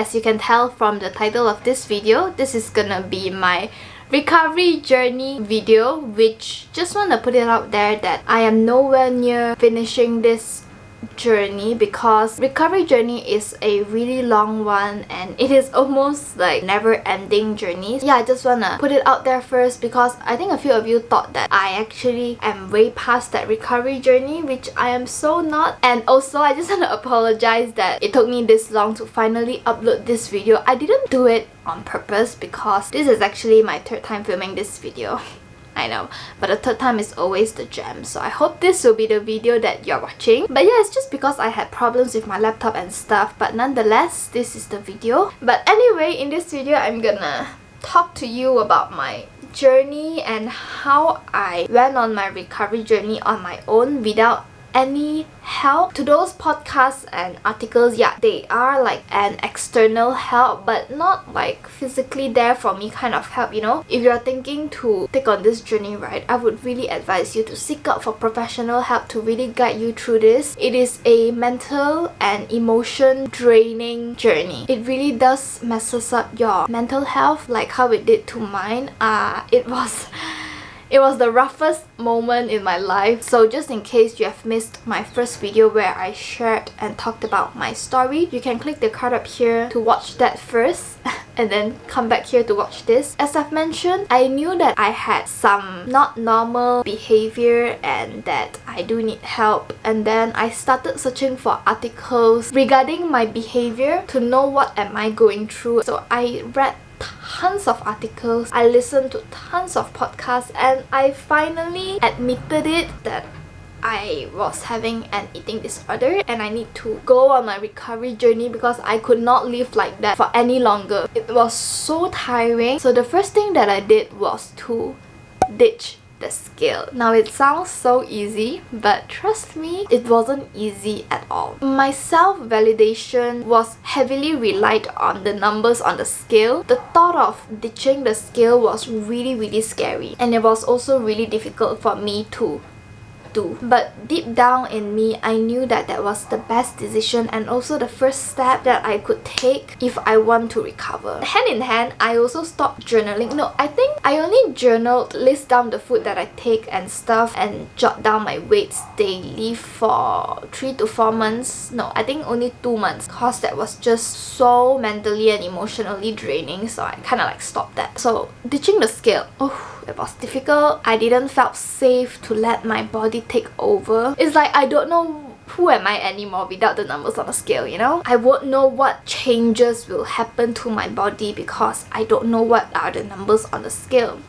as you can tell from the title of this video, this is gonna be my recovery journey video, which just want to put it out there that I am nowhere near finishing this journey because recovery journey is a really long one and it is almost like never-ending journey. Yeah, I just wanna put it out there first because I think a few of you thought that I actually am way past that recovery journey, which I am so not. And also I just want to apologize that it took me this long to finally upload this video. I didn't do it on purpose because this is actually my third time filming this video. I know, but the third time is always the gem, so I hope this will be the video that you're watching. But yeah, it's just because I had problems with my laptop and stuff, but nonetheless, this is the video. But anyway, in this video, I'm gonna talk to you about my journey and how I went on my recovery journey on my own without any help. To those podcasts and articles, yeah, they are like an external help, but not like physically there for me kind of help, you know. If you're thinking to take on this journey, right, I would really advise you to seek out for professional help to really guide you through this. It is a mental and emotion draining journey. It really does messes up your mental health like how it did to mine. It was the roughest moment in my life. So just in case you have missed my first video where I shared and talked about my story, you can click the card up here to watch that first and then come back here to watch this. As I've mentioned, I knew that I had some not normal behavior and that I do need help, and then I started searching for articles regarding my behavior to know what am I going through. So I read tons of articles, I listened to tons of podcasts, and I finally admitted it that I was having an eating disorder and I need to go on my recovery journey because I could not live like that for any longer. It was so tiring. So the first thing that I did was to ditch the scale. Now it sounds so easy, but trust me, it wasn't easy at all. My self-validation was heavily relied on the numbers on the scale. The thought of ditching the scale was really scary, and it was also really difficult for me to do. But deep down in me, I knew that that was the best decision and also the first step that I could take if I want to recover. Hand in hand, I also stopped journaling. No, I think I only journaled, list down the food that I take and stuff, and jot down my weights daily for 3 to 4 months. No, I think only 2 months because that was just so mentally and emotionally draining, so I kind of like stopped that. So ditching the scale, it was difficult. I didn't felt safe to let my body take over. It's like I don't know who am I anymore without the numbers on the scale, you know? I won't know what changes will happen to my body because I don't know what are the numbers on the scale.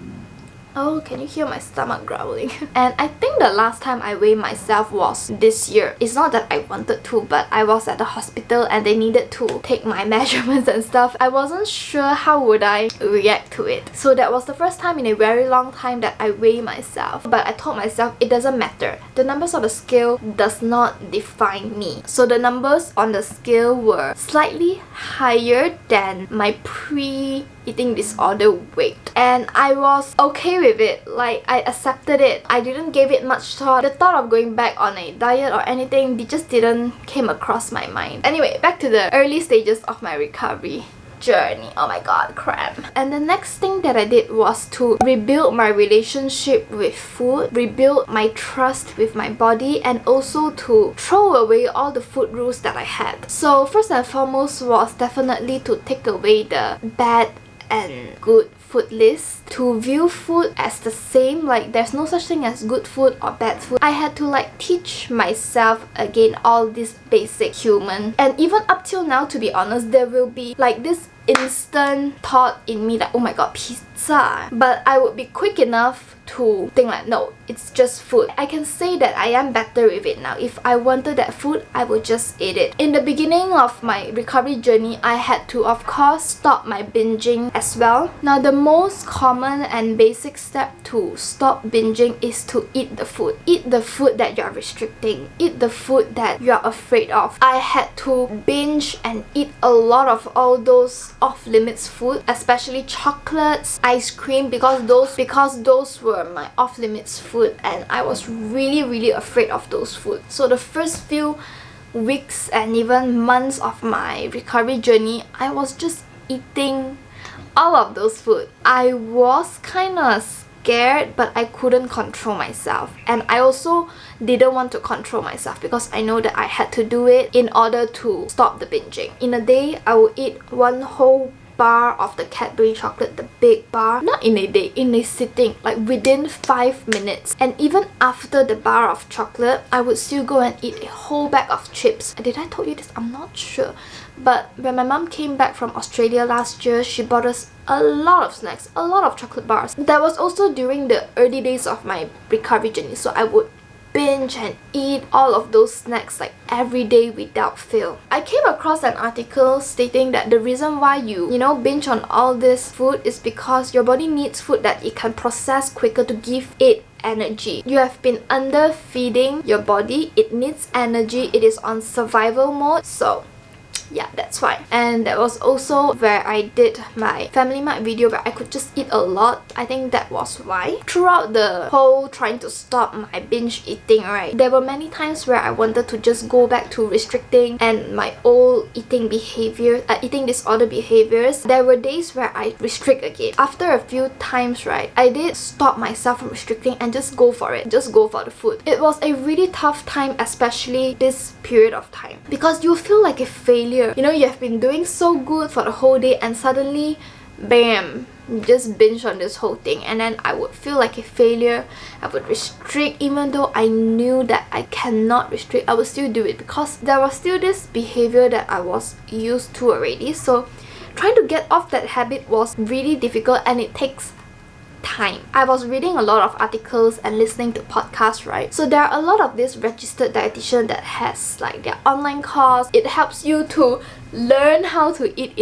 Oh, can you hear my stomach growling? And I think the last time I weighed myself was this year. It's not that I wanted to, but I was at the hospital and they needed to take my measurements and stuff. I wasn't sure how would I react to it. So that was the first time in a very long time that I weighed myself. But I told myself it doesn't matter. The numbers on the scale does not define me. So the numbers on the scale were slightly higher than my pre-eating disorder weight. And I was okay with it. Like, I accepted it. I didn't give it much thought. The thought of going back on a diet or anything, it just didn't came across my mind. Anyway, back to the early stages of my recovery journey. Oh my god, cramp. And the next thing that I did was to rebuild my relationship with food, rebuild my trust with my body, and also to throw away all the food rules that I had. So first and foremost was definitely to take away the bad and good food list, to view food as the same, like there's no such thing as good food or bad food. I had to like teach myself again all this basic human, and even up till now, to be honest, there will be like this instant thought in me that oh my god, pizza, but I would be quick enough to think like no, it's just food. I can say that I am better with it now. If I wanted that food, I would just eat it. In the beginning of my recovery journey, I had to of course stop my binging as well. Now the most common and basic step to stop binging is to eat the food. Eat the food that you're restricting. Eat the food that you're afraid of. I had to binge and eat a lot of all those off-limits food, especially chocolates, ice cream, because those were my off-limits food and I was really afraid of those food. So the first few weeks and even months of my recovery journey, I was just eating all of those food. I was kind of scared, but I couldn't control myself, and I also didn't want to control myself because I know that I had to do it in order to stop the binging. In a day, I would eat one whole bar of the Cadbury chocolate, the big bar, not in a day, in a sitting, like within 5 minutes. And even after the bar of chocolate, I would still go and eat a whole bag of chips. Did I told you this? I'm not sure. But when my mom came back from Australia last year, she bought us a lot of snacks, a lot of chocolate bars. That was also during the early days of my recovery journey, so I would binge and eat all of those snacks like every day without fail. I came across an article stating that the reason why you binge on all this food is because your body needs food that it can process quicker to give it energy. You have been underfeeding your body, it needs energy, it is on survival mode, so yeah, that's why. And that was also where I did my Family Mart video where I could just eat a lot. I think that was why. Throughout the whole trying to stop my binge eating, right, there were many times where I wanted to just go back to restricting and my old eating disorder behaviors. There were days where I restrict again. After a few times, right, I did stop myself from restricting and just go for it. Just go for the food. It was a really tough time, especially this period of time, because you feel like a failure. You have been doing so good for the whole day and suddenly, bam, you just binge on this whole thing. And then I would feel like a failure. I would restrict even though I knew that I cannot restrict. I would still do it because there was still this behavior that I was used to already. So trying to get off that habit was really difficult and it takes time. I was reading a lot of articles and listening to podcasts, right? So there are a lot of this registered dietitian that has like their online course. It helps you to learn how to eat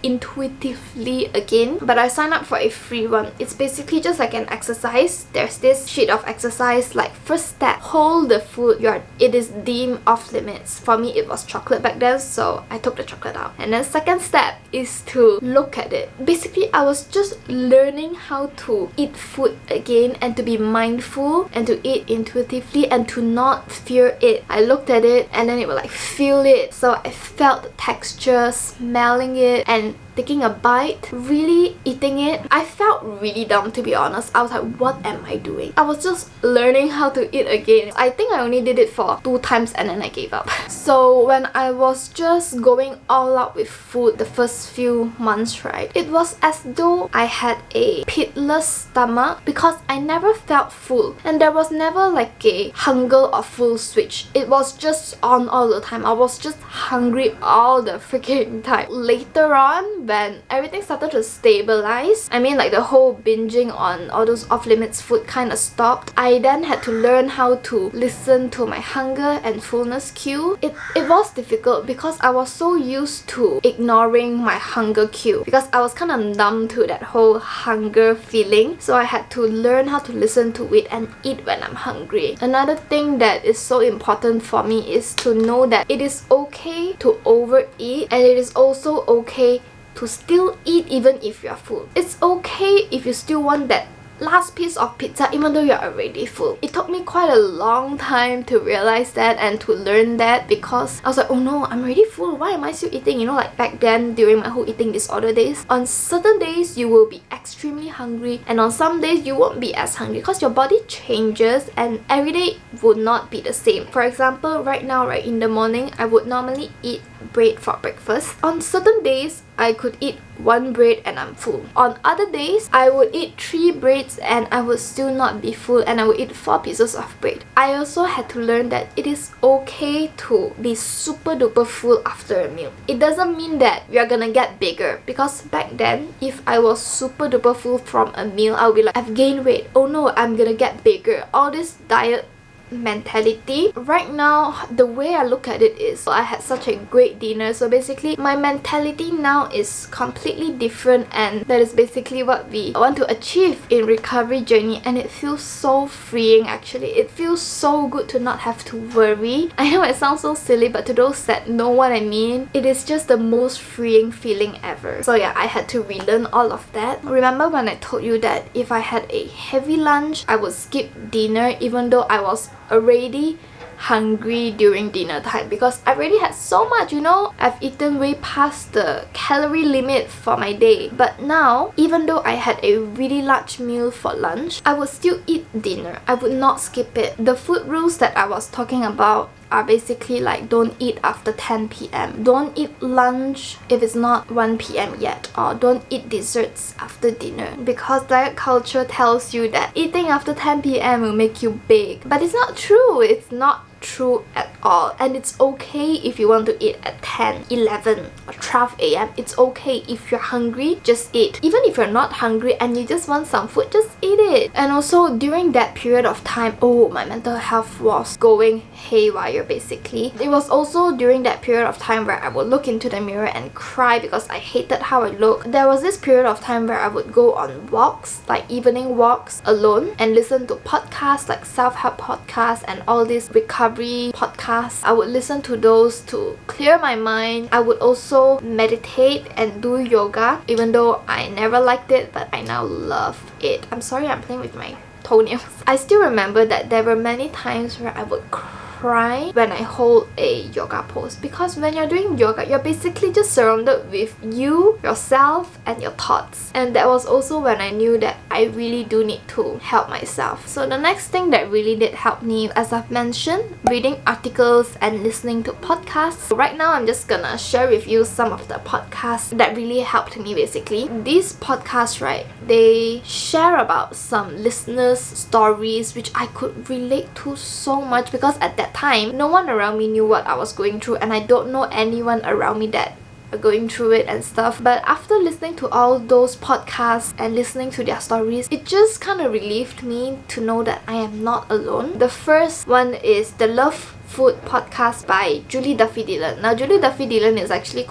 intuitively again. But I signed up for a free one. It's basically just like an exercise. There's this sheet of exercise like first step, hold the food, it is deemed off limits. For me it was chocolate back then, so I took the chocolate out. And then second step is to look at it. Basically I was just learning how to eat food again and to be mindful and to eat intuitively and to not fear it. I looked at it and then it would like feel it. So I felt the texture, smelling it and taking a bite, really eating it. I felt really dumb, to be honest. I was like, what am I doing? I was just learning how to eat again. I think I only did it for 2 times and then I gave up. So when I was just going all out with food the first few months, right, it was as though I had a pitless stomach because I never felt full and there was never like a hunger or full switch. It was just on all the time. I was just hungry all the freaking time. Later on, when everything started to stabilize, I mean like the whole binging on all those off-limits food kind of stopped, I then had to learn how to listen to my hunger and fullness cue. It was difficult because I was so used to ignoring my hunger cue because I was kind of numb to that whole hunger feeling. So I had to learn how to listen to it and eat when I'm hungry. Another thing that is so important for me is to know that it is okay to overeat and it is also okay to still eat even if you're full. It's okay if you still want that last piece of pizza even though you're already full. It took me quite a long time to realize that and to learn that because I was like, oh no, I'm already full. Why am I still eating? Like back then during my whole eating disorder days, on certain days you will be extremely hungry and on some days you won't be as hungry because your body changes and every day would not be the same. For example, right now, right, in the morning, I would normally eat bread for breakfast. On certain days, I could eat 1 bread and I'm full. On other days, I would eat 3 breads and I would still not be full and I would eat 4 pieces of bread. I also had to learn that it is okay to be super duper full after a meal. It doesn't mean that we are gonna get bigger because back then, if I was super duper full from a meal, I would be like, I've gained weight. Oh no, I'm gonna get bigger. All this diet mentality. Right now, the way I look at it is I had such a great dinner, so basically my mentality now is completely different and that is basically what we want to achieve in recovery journey and it feels so freeing actually. It feels so good to not have to worry. I know it sounds so silly but to those that know what I mean, it is just the most freeing feeling ever. So yeah, I had to relearn all of that. Remember when I told you that if I had a heavy lunch, I would skip dinner even though I was already hungry during dinner time because I already had so much, you know. I've eaten way past the calorie limit for my day. But now, even though I had a really large meal for lunch, I would still eat dinner. I would not skip it. The food rules that I was talking about are basically like, don't eat after 10 p.m. Don't eat lunch if it's not 1 p.m. yet, or don't eat desserts after dinner, because diet culture tells you that eating after 10 p.m. will make you big. But it's not true. It's not true at all. And it's okay if you want to eat at 10, 11 or 12 a.m. It's okay. If you're hungry, just eat. Even if you're not hungry and you just want some food, just eat it. And also during that period of time, oh, my mental health was going haywire basically. It was also during that period of time where I would look into the mirror and cry because I hated how I looked. There was this period of time where I would go on walks, like evening walks alone, and listen to podcasts like self-help podcasts and all these recovery podcasts. I would listen to those to clear my mind. I would also meditate and do yoga, even though I never liked it, but I now love it. I'm sorry, I'm playing with my toenails. I still remember that there were many times where I would cry when I hold a yoga pose, because when you're doing yoga, you're basically just surrounded with you, yourself, and your thoughts. And that was also when I knew that I really do need to help myself. So the next thing that really did help me, as I've mentioned, reading articles and listening to podcasts. Right now, I'm just gonna share with you some of the podcasts that really helped me basically. These podcasts, right, they share about some listeners' stories which I could relate to so much, because at that time, no one around me knew what I was going through, and I don't know anyone around me that are going through it and stuff. But after listening to all those podcasts and listening to their stories, it just kind of relieved me to know that I am not alone. The first one is the Love Food podcast by Julie Duffy Dillon. Now, Julie Duffy Dillon is actually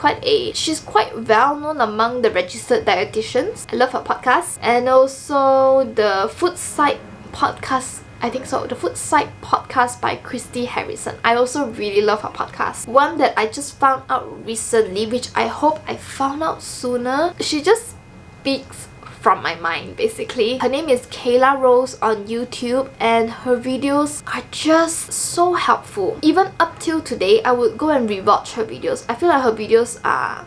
she's quite well known among the registered dietitians. I love her podcast. And also the Food Psych podcast, I think so, the Food Psych podcast by Christy Harrison. I also really love her podcast. One that I just found out recently, which I hope I found out sooner. She just speaks from my mind basically. Her name is Kayla Rose on YouTube, and her videos are just so helpful. Even up till today, I would go and rewatch her videos. I feel like her videos are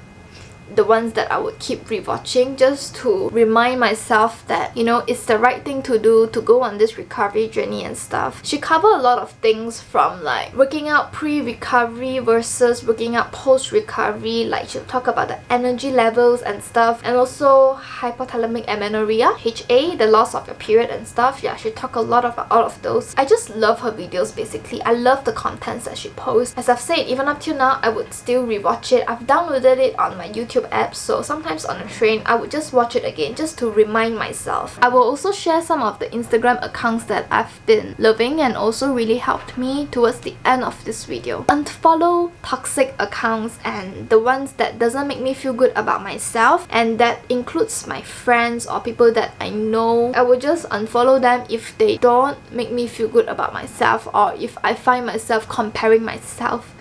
the ones that I would keep rewatching, just to remind myself that, you know, it's the right thing to do to go on this recovery journey and stuff. She covers a lot of things, from like working out pre-recovery versus working out post-recovery. Like, she'll talk about the energy levels and stuff, and also hypothalamic amenorrhea, HA, the loss of your period and stuff. Yeah, she talk a lot about all of those. I just love her videos basically. I love the contents that she posts. As I've said, even up till now, I would still rewatch it. I've downloaded it on my YouTube app, so sometimes on a train I would just watch it again just to remind myself. I will also share some of the Instagram accounts that I've been loving and also really helped me towards the end of this video. Unfollow toxic accounts and the ones that doesn't make me feel good about myself, and that includes my friends or people that I know. I will just unfollow them if they don't make me feel good about myself, or if I find myself comparing myself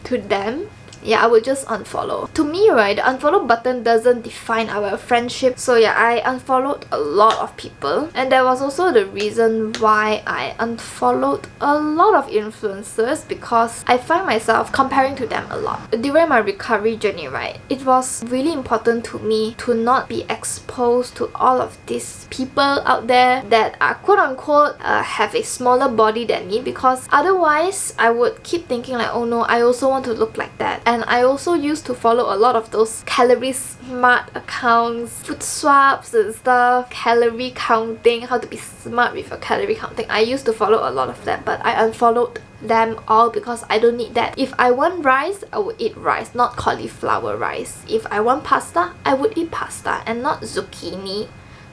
to them. Yeah, I would just unfollow. To me, right, the unfollow button doesn't define our friendship. So yeah, I unfollowed a lot of people, and that was also the reason why I unfollowed a lot of influencers, because I find myself comparing to them a lot. During my recovery journey, right, it was really important to me to not be exposed to all of these people out there that are quote-unquote have a smaller body than me, because otherwise I would keep thinking like, oh no, I also want to look like that. And I also used to follow a lot of those calorie smart accounts, food swaps and stuff, calorie counting, how to be smart with your calorie counting. I used to follow a lot of them, but I unfollowed them all because I don't need that. If I want rice, I would eat rice, not cauliflower rice. If I want pasta, I would eat pasta and not zucchini.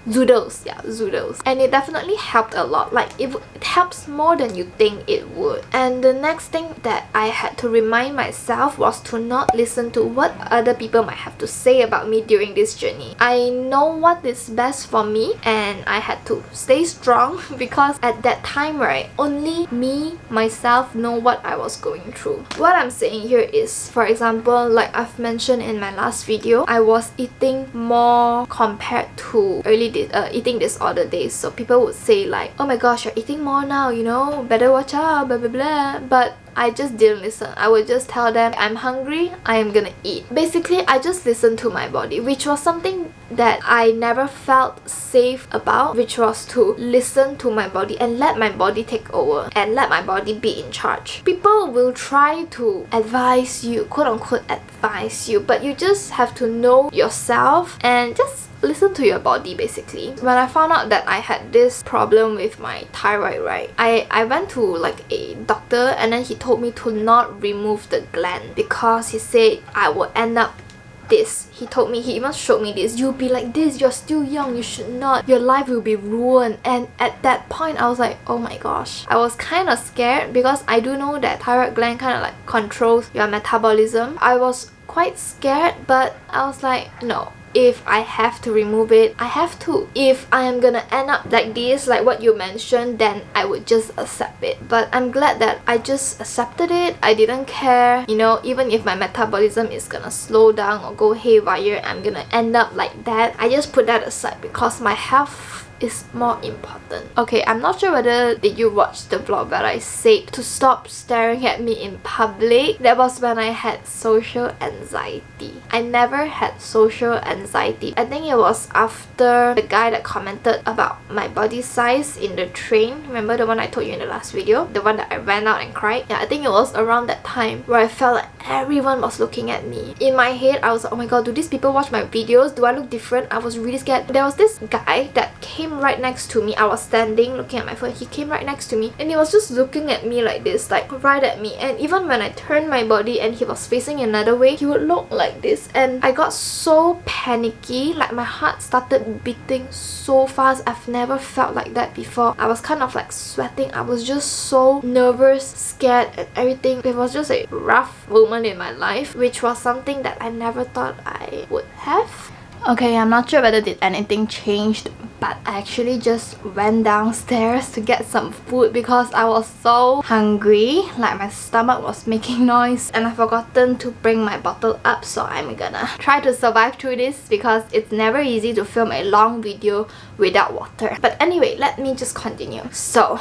Zoodles, yeah, zoodles. And it definitely helped a lot. Like, it helps more than you think it would. And the next thing that I had to remind myself was to not listen to what other people might have to say about me during this journey. I know what is best for me, and I had to stay strong because at that time, right, only me, myself, know what I was going through. What I'm saying here is, for example, like I've mentioned in my last video, I was eating more compared to early eating disorder days, so people would say like, oh my gosh, you're eating more now, you know, better watch out, blah blah blah. But I just didn't listen. I would just tell them, I'm hungry, I am gonna eat. Basically, I just listened to my body, which was something that I never felt safe about, which was to listen to my body and let my body take over and let my body be in charge. People will try to advise you, quote unquote advise you, but you just have to know yourself and just listen to your body basically. When I found out that I had this problem with my thyroid, right, I went to like a doctor, and then he told me to not remove the gland because he said I would end up this. He told me, he even showed me this, you'll be like this, you're still young, you should not, your life will be ruined. And at that point I was like, oh my gosh. I was kind of scared because I do know that thyroid gland kind of like controls your metabolism. I was quite scared, but I was like, no, if I have to remove it, I have to. If I am gonna end up like this, like what you mentioned, then I would just accept it. But I'm glad that I just accepted it. I didn't care, you know, even if my metabolism is gonna slow down or go haywire, I'm gonna end up like that. I just put that aside because my health is more important. Okay, I'm not sure whether did you watch the vlog, but I said to stop staring at me in public. That was when I had social anxiety. I never had social anxiety. I think it was after the guy that commented about my body size in the train. Remember the one I told you in the last video? The one that I ran out and cried? Yeah, I think it was around that time where I felt like everyone was looking at me. In my head, I was like, oh my god, do these people watch my videos? Do I look different? I was really scared. There was this guy that came right next to me. I was standing looking at my phone. He came right next to me and he was just looking at me like this, like right at me. And even when I turned my body and he was facing another way, he would look like this. And I got so panicky, like my heart started beating so fast. I've never felt like that before. I was kind of like sweating. I was just so nervous, scared and everything. It was just a rough moment in my life, which was something that I never thought I would have. Okay, I'm not sure whether did anything changed, but I actually just went downstairs to get some food because I was so hungry. Like my stomach was making noise and I forgotten to bring my bottle up, so I'm gonna try to survive through this because it's never easy to film a long video without water. But anyway, let me just continue. So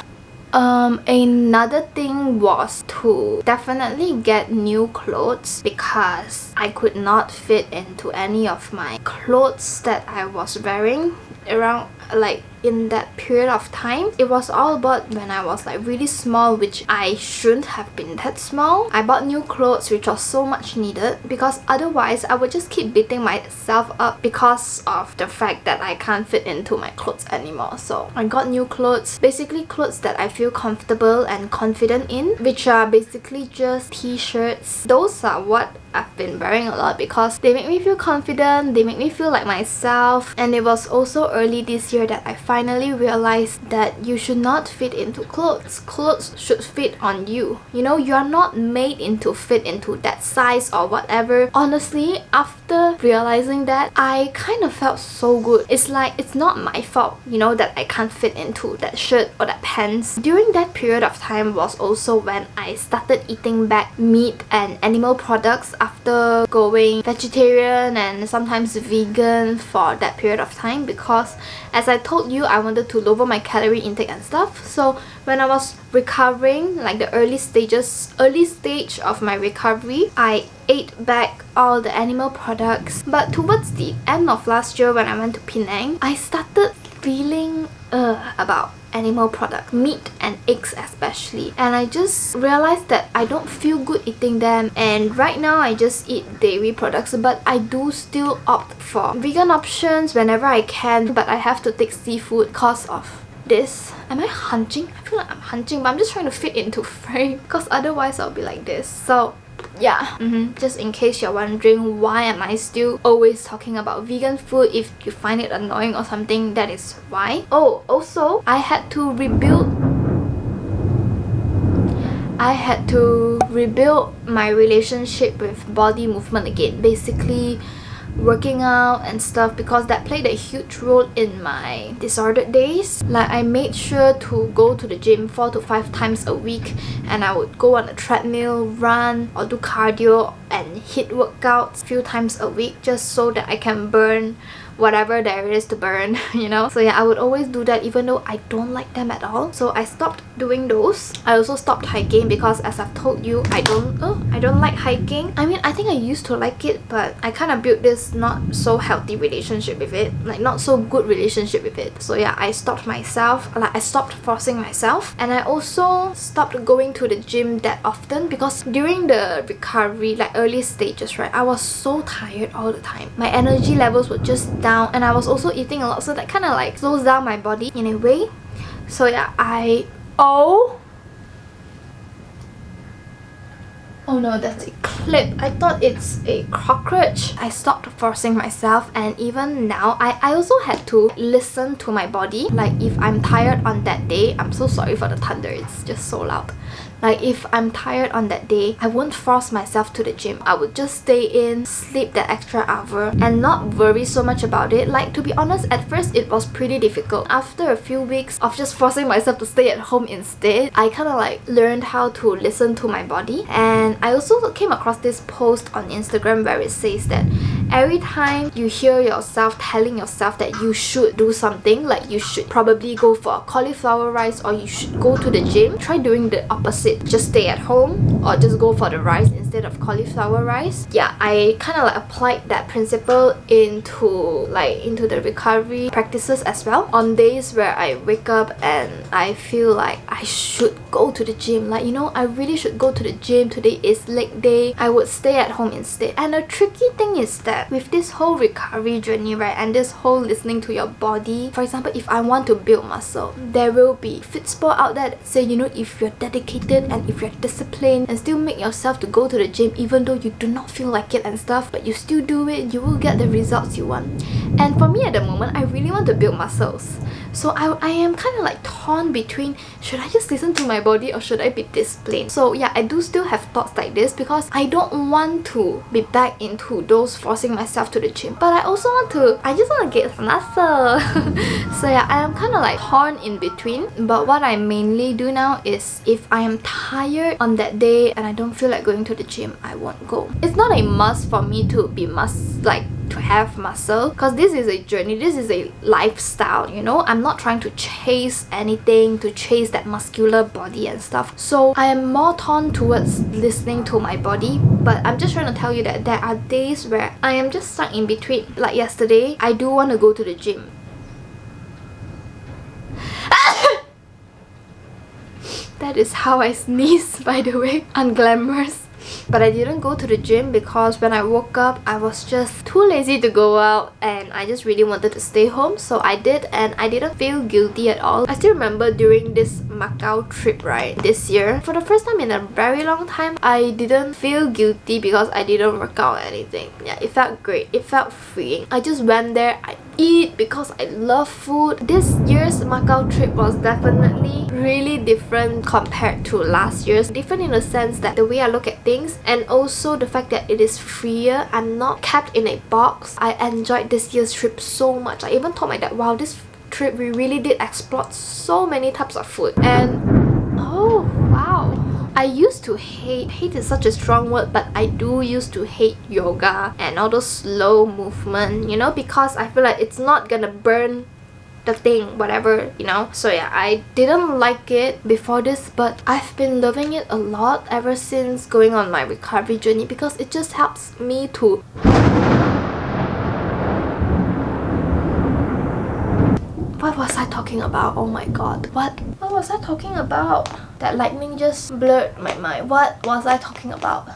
another thing was to definitely get new clothes because I could not fit into any of my clothes that I was wearing around like in that period of time. It was all about when I was like really small, which I shouldn't have been that small. I bought new clothes, which was so much needed because otherwise I would just keep beating myself up because of the fact that I can't fit into my clothes anymore. So I got new clothes, basically clothes that I feel comfortable and confident in, which are basically just t-shirts. Those are what I've been wearing a lot because they make me feel confident, they make me feel like myself. And it was also early this year that I finally realized that you should not fit into clothes. Clothes should fit on you. You know, you are not made into fit into that size or whatever. Honestly, after realizing that, I kind of felt so good. It's like it's not my fault, you know, that I can't fit into that shirt or that pants. During that period of time was also when I started eating back meat and animal products after going vegetarian and sometimes vegan for that period of time because, as I told you, I wanted to lower my calorie intake and stuff. So when I was recovering, like the early stage of my recovery, I ate back all the animal products. But towards the end of last year when I went to Penang, I started feeling about animal products, meat and eggs especially, and I just realized that I don't feel good eating them. And right now I just eat dairy products, but I do still opt for vegan options whenever I can, but I have to take seafood because of this. Am I hunching? I feel like I'm hunching, but I'm just trying to fit into frame because otherwise I'll be like this. So yeah, just in case you're wondering why am I still always talking about vegan food, if you find it annoying or something, that is why. Oh, also I had to rebuild my relationship with body movement again, basically working out and stuff, because that played a huge role in my disordered days. Like I made sure to go to the gym 4 to 5 times a week, and I would go on a treadmill, run or do cardio and hit workouts a few times a week just so that I can burn whatever there is to burn, you know. So yeah, I would always do that even though I don't like them at all. So I stopped doing those. I also stopped hiking because, as I've told you, I don't like hiking. I mean, I think I used to like it, but I kind of built this not so healthy relationship with it, like not so good relationship with it. So yeah, I stopped myself, like I stopped forcing myself, and I also stopped going to the gym that often because during the recovery, like early stages, right, I was so tired all the time. My energy levels were just down, and I was also eating a lot, so that kind of like slows down my body in a way. So yeah, Oh no, that's a clip. I thought it's a cockroach. I stopped forcing myself, and even now, I also had to listen to my body. Like if I'm tired on that day, I'm so sorry for the thunder, it's just so loud. Like if I'm tired on that day, I won't force myself to the gym. I would just stay in, sleep that extra hour, and not worry so much about it. Like, to be honest, at first it was pretty difficult. After a few weeks of just forcing myself to stay at home instead, I kind of like learned how to listen to my body. And I also came across this post on Instagram where it says that every time you hear yourself telling yourself that you should do something, like you should probably go for a cauliflower rice or you should go to the gym, try doing the opposite. Just stay at home or just go for the rice instead of cauliflower rice. Yeah, I kind of like applied that principle into the recovery practices as well. On days where I wake up and I feel like I should go to the gym, like, you know, I really should go to the gym, today is leg day, I would stay at home instead. And the tricky thing is that with this whole recovery journey, right, and this whole listening to your body, for example, if I want to build muscle, there will be fit sport out there that say, you know, if you're dedicated and if you're disciplined and still make yourself to go to the gym even though you do not feel like it and stuff, but you still do it, you will get the results you want. And for me at the moment, I really want to build muscles. So I am kind of like torn between, should I just listen to my body or should I be disciplined? So yeah, I do still have thoughts like this because I don't want to be back into those forcing myself to the gym, but I also I just want to get some muscle. So yeah, I am kind of like torn in between. But what I mainly do now is if I am tired on that day and I don't feel like going to the gym, I won't go. It's not a must for me to be to have muscle, because this is a journey, this is a lifestyle, you know. I'm not trying to chase anything, to chase that muscular body and stuff. So I am more torn towards listening to my body, but I'm just trying to tell you that there are days where I am just stuck in between. Like yesterday, I do want to go to the gym. That is how I sneeze, by the way. Unglamorous. But I didn't go to the gym because when I woke up, I was just too lazy to go out and I just really wanted to stay home. So I did, and I didn't feel guilty at all. I still remember during this Macau trip, right, this year, for the first time in a very long time, I didn't feel guilty because I didn't work out or anything. Yeah, it felt great. It felt freeing. I just went there, I eat because I love food. This year's Macau trip was definitely really different compared to last year's. Different in the sense that the way I look at things, and also the fact that it is freer. I'm not kept in a box. I enjoyed this year's trip so much. I even told my dad, wow, this trip we really did explore so many types of food. And oh wow, I used to hate is such a strong word, but I do used to hate yoga and all those slow movement, you know, because I feel like it's not gonna burn the thing, whatever, you know. So yeah, I didn't like it before this, but I've been loving it a lot ever since going on my recovery journey because it just helps me to what was I talking about? Oh my god, what was I talking about? That lightning just blurred my mind. What was I talking about?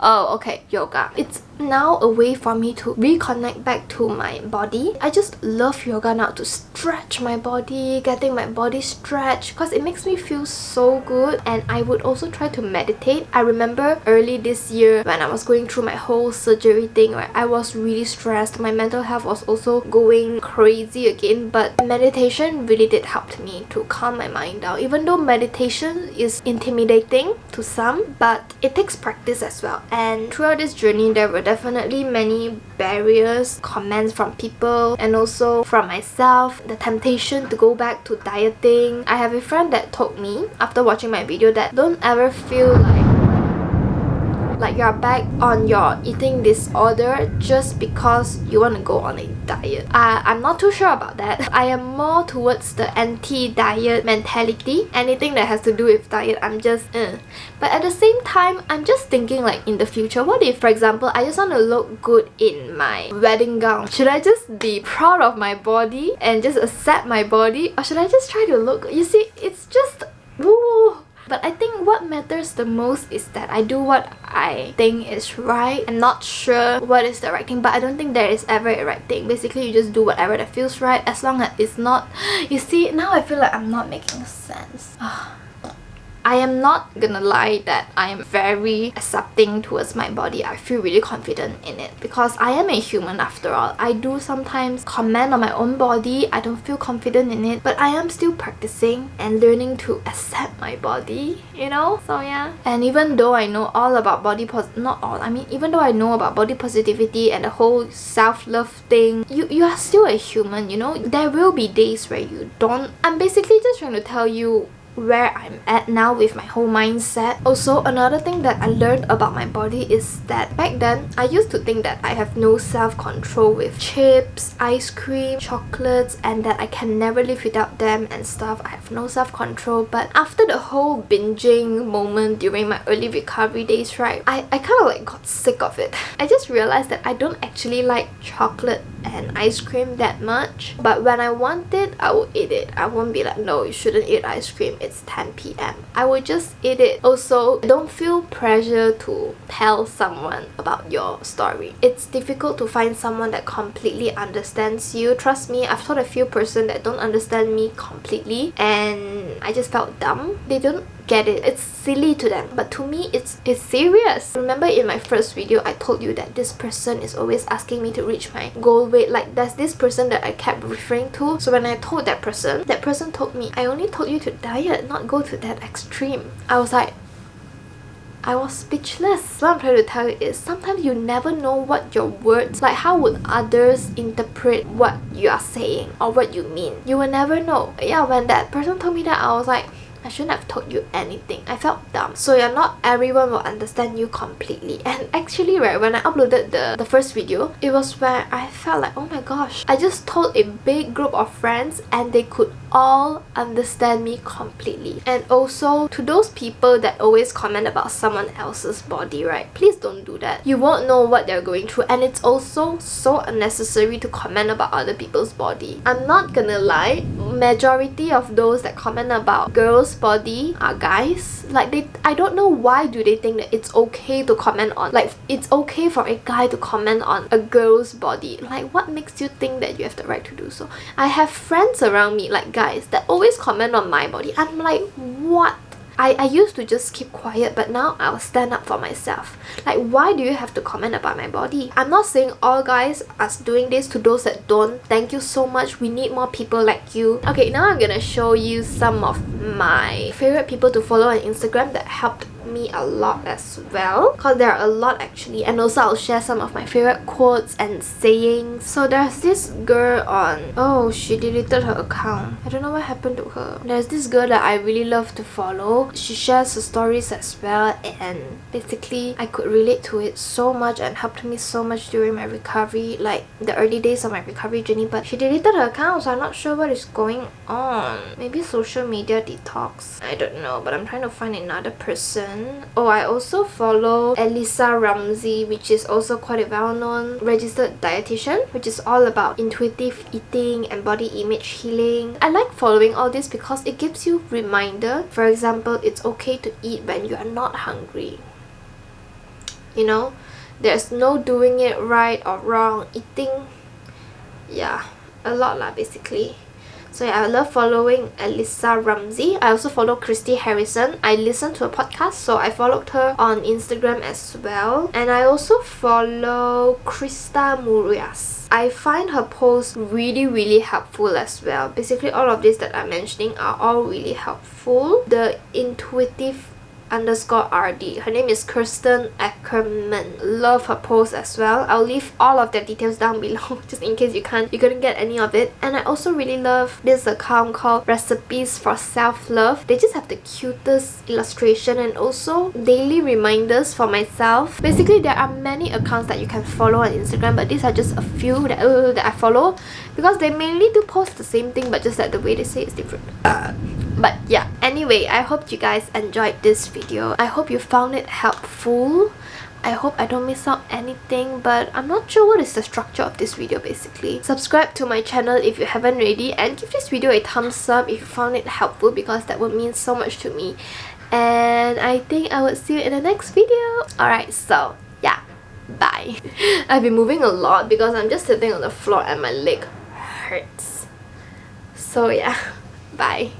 Oh, okay, yoga. It's now a way for me to reconnect back to my body. I just love yoga now, to stretch my body, getting my body stretched, because it makes me feel so good. And I would also try to meditate. I remember early this year when I was going through my whole surgery thing, right, I was really stressed. My mental health was also going crazy again, but meditation really did help me to calm my mind down. Even though meditation is intimidating to some, but it takes practice as well. And throughout this journey, there were definitely many barriers, comments from people, and also from myself, the temptation to go back to dieting. I have a friend that told me after watching my video that don't ever feel like like you're back on your eating disorder just because you want to go on a diet. I'm not too sure about that. I am more towards the anti-diet mentality. Anything that has to do with diet, I'm just But at the same time, I'm just thinking like in the future, what if, for example, I just want to look good in my wedding gown? Should I just be proud of my body and just accept my body, or should I just try to look? You see, it's just woo. But I think what matters the most is that I do what I think is right. I'm not sure what is the right thing, but I don't think there is ever a right thing. Basically, you just do whatever that feels right, as long as it's not... You see, now I feel like I'm not making sense. I am not gonna lie that I am very accepting towards my body. I feel really confident in it because I am a human after all. I do sometimes comment on my own body. I don't feel confident in it, but I am still practicing and learning to accept my body, you know? So yeah. And even though I know all about even though I know about body positivity and the whole self-love thing, you are still a human, you know? There will be days where you don't. I'm basically just trying to tell you where I'm at now with my whole mindset. Also, another thing that I learned about my body is that back then I used to think that I have no self-control with chips, ice cream, chocolates, and that I can never live without them and stuff. I have no self-control. But after the whole binging moment during my early recovery days, right, I kind of like got sick of it. I just realized that I don't actually like chocolate and ice cream that much, but when I want it, I will eat it. I won't be like, no, you shouldn't eat ice cream, it's 10 p.m. I will just eat it. Also, don't feel pressure to tell someone about your story. It's difficult to find someone that completely understands you. Trust me, I've told a few person that don't understand me completely and I just felt dumb. They don't get it. It's silly to them, but to me it's serious. Remember in my first video I told you that this person is always asking me to reach my goal weight. Like, there's this person that I kept referring to. So when I told that person told me, I only told you to diet, not go to that extreme. I was speechless. What I'm trying to tell you is sometimes you never know what your words, like how would others interpret what you are saying or what you mean. You will never know. Yeah, when that person told me that, I was like, I shouldn't have told you anything. I felt dumb. So yeah, not everyone will understand you completely. And actually, right, when I uploaded the first video, it was where I felt like, oh my gosh, I just told a big group of friends and they could all understand me completely. And also, to those people that always comment about someone else's body, right, please don't do that. You won't know what they're going through, and it's also so unnecessary to comment about other people's body. I'm not gonna lie, majority of those that comment about girls' body are guys. Like, I don't know why do they think that it's okay to comment on, like, it's okay for a guy to comment on a girl's body. Like, what makes you think that you have the right to do so? I have friends around me, like guys, that always comment on my body. I'm like, what? I used to just keep quiet, but now I'll stand up for myself. Like, why do you have to comment about my body? I'm not saying all guys are doing this. To those that don't, thank you so much. We need more people like you. Okay, now I'm gonna show you some of my favorite people to follow on Instagram that helped me a lot as well, because there are a lot actually. And also I'll share some of my favorite quotes and sayings. So there's this girl on, oh, she deleted her account. I don't know what happened to her. There's this girl that I really love to follow. She shares her stories as well, and basically I could relate to it so much and helped me so much during my recovery, like the early days of my recovery journey. But she deleted her account, so I'm not sure what is going on. Maybe social media detox, I don't know, but I'm trying to find another person. Oh, I also follow Elisa Ramsey, which is also quite a well-known registered dietitian, which is all about intuitive eating and body image healing. I like following all this because it gives you reminder. For example, it's okay to eat when you are not hungry. You know, there's no doing it right or wrong. Eating, yeah, a lot lah basically. So yeah, I love following Elisa Ramsey. I also follow Christy Harrison. I listen to a podcast, so I followed her on Instagram as well. And I also follow Krista Murias. I find her posts really helpful as well. Basically, all of these that I'm mentioning are all really helpful. The intuitive _RD. Her name is Kirsten Ackerman. Love her post as well. I'll leave all of their details down below just in case you couldn't get any of it. And I also really love this account called Recipes for Self-Love. They just have the cutest illustration and also daily reminders for myself. Basically, there are many accounts that you can follow on Instagram, but these are just a few that I follow because they mainly do post the same thing, but just that the way they say it's different. But yeah, anyway, I hope you guys enjoyed this video. I hope you found it helpful. I hope I don't miss out anything, but I'm not sure what is the structure of this video basically. Subscribe to my channel if you haven't already, and give this video a thumbs up if you found it helpful, because that would mean so much to me. And I think I will see you in the next video. Alright, so yeah, bye. I've been moving a lot because I'm just sitting on the floor and my leg hurts. So yeah, bye.